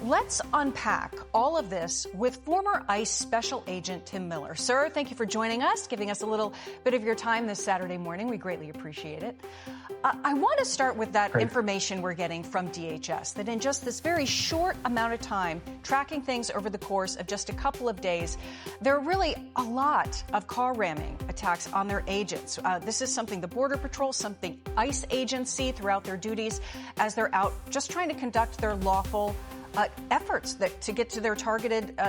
Let's unpack all of this with former ICE Special Agent Tim Miller. Sir, thank you for joining us, giving us a little bit of your time this Saturday morning. We greatly appreciate it. I want to start with that information we're getting from DHS, that in just this very short amount of time, tracking things over the course of just a couple of days, there are really a lot of car ramming attacks on their agents. This is something the Border Patrol, something ICE agents see throughout their duties as they're out just trying to conduct their lawful efforts to get to their targeted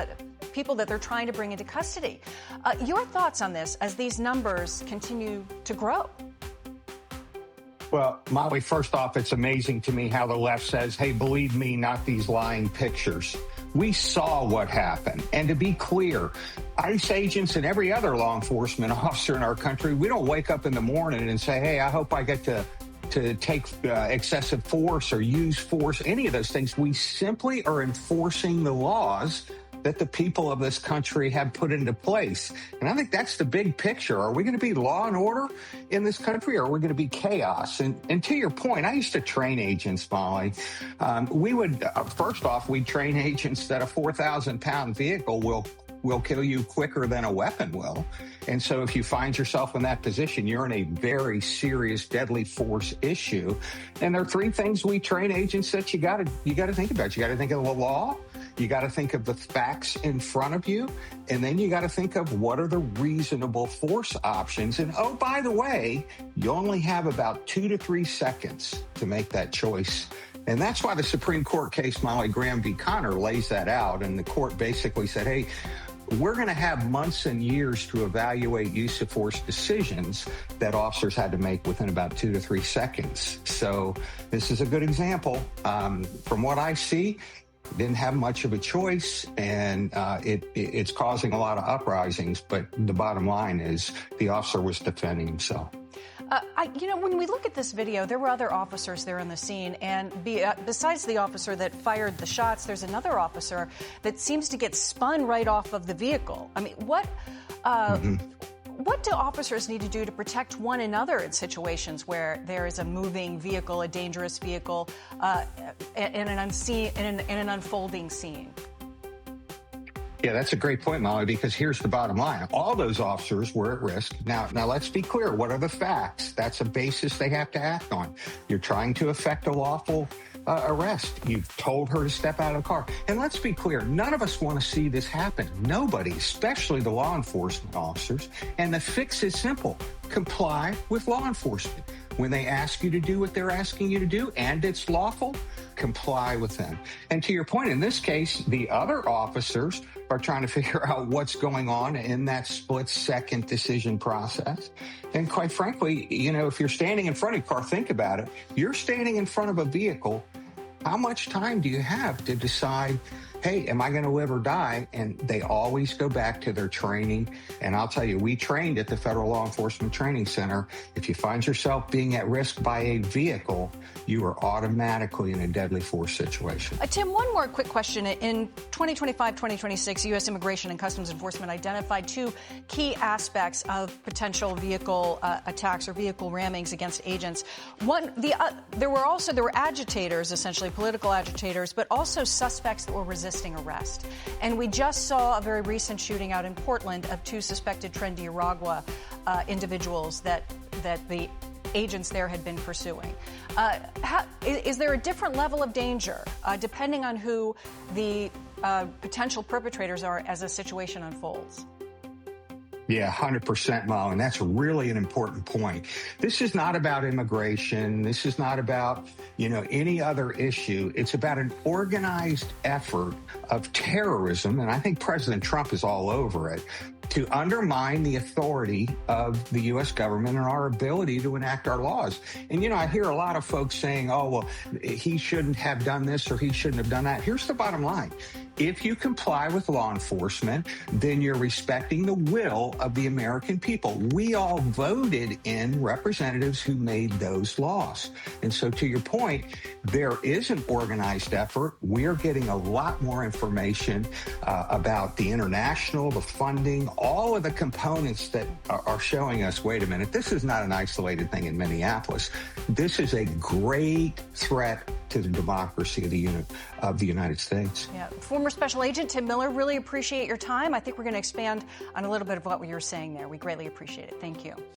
people that they're trying to bring into custody. Your thoughts on this as these numbers continue to grow? Well, Molly, first off, it's amazing to me how the left says, hey, believe me, not these lying pictures. We saw what happened. And to be clear, ICE agents and every other law enforcement officer in our country, we don't wake up in the morning and say, hey, I hope I get to take excessive force or use force, any of those things. We simply are enforcing the laws that the people of this country have put into place. And I think that's the big picture. Are we going to be law and order in this country, or are we going to be chaos? And to your point, I used to train agents, Molly. We would, first off, we'd train agents that a 4,000-pound vehicle will kill you quicker than a weapon will. And so if you find yourself in that position, you're in a very serious deadly force issue. And there are three things we train agents that you got to think about. You got to think of the law. You got to think of the facts in front of you. And then you got to think of what are the reasonable force options. And oh, by the way, you only have about 2 to 3 seconds to make that choice. And that's why the Supreme Court case, Molly Graham v. Connor, lays that out. And the court basically said, hey, we're going to have months and years to evaluate use of force decisions that officers had to make within about 2 to 3 seconds. So this is a good example. From what I see, didn't have much of a choice, and it's causing a lot of uprisings. But the bottom line is the officer was defending himself. When we look at this video, there were other officers there on the scene, and besides the officer that fired the shots, there's another officer that seems to get spun right off of the vehicle. I mean, what do officers need to do to protect one another in situations where there is a moving vehicle, a dangerous vehicle, in an unfolding scene? Yeah, that's a great point, Molly, because here's the bottom line. All those officers were at risk. Now let's be clear. What are the facts? That's a basis they have to act on. You're trying to effect a lawful arrest. You've told her to step out of the car. And let's be clear. None of us want to see this happen. Nobody, especially the law enforcement officers. And the fix is simple. Comply with law enforcement. When they ask you to do what they're asking you to do and it's lawful, comply with them. And to your point, in this case, the other officers are trying to figure out what's going on in that split-second decision process. And quite frankly, if you're standing in front of a car, think about it. You're standing in front of a vehicle. How much time do you have to decide, hey, am I going to live or die? And they always go back to their training. And I'll tell you, we trained at the Federal Law Enforcement Training Center. If you find yourself being at risk by a vehicle, you are automatically in a deadly force situation. Tim, one more quick question. In 2025-2026, U.S. Immigration and Customs Enforcement identified two key aspects of potential vehicle attacks or vehicle rammings against agents. There were agitators, essentially political agitators, but also suspects that were resisting arrest. And we just saw a very recent shooting out in Portland of two suspected Trendy-Aragua individuals that the agents there had been pursuing. Is there a different level of danger depending on who the potential perpetrators are as a situation unfolds? Yeah, 100%, Molly, and that's really an important point. This is not about immigration. This is not about, any other issue. It's about an organized effort of terrorism, and I think President Trump is all over it, to undermine the authority of the U.S. government and our ability to enact our laws. And, I hear a lot of folks saying, oh, well, he shouldn't have done this or he shouldn't have done that. Here's the bottom line. If you comply with law enforcement, then you're respecting the will of the American people. We all voted in representatives who made those laws. And so to your point, there is an organized effort. We're getting a lot more information about the international, the funding, all of the components that are showing us, wait a minute, this is not an isolated thing in Minneapolis. This is a great threat to the democracy of the United States. Yeah. Former Special Agent Tim Miller, really appreciate your time. I think we're going to expand on a little bit of what you were saying there. We greatly appreciate it. Thank you.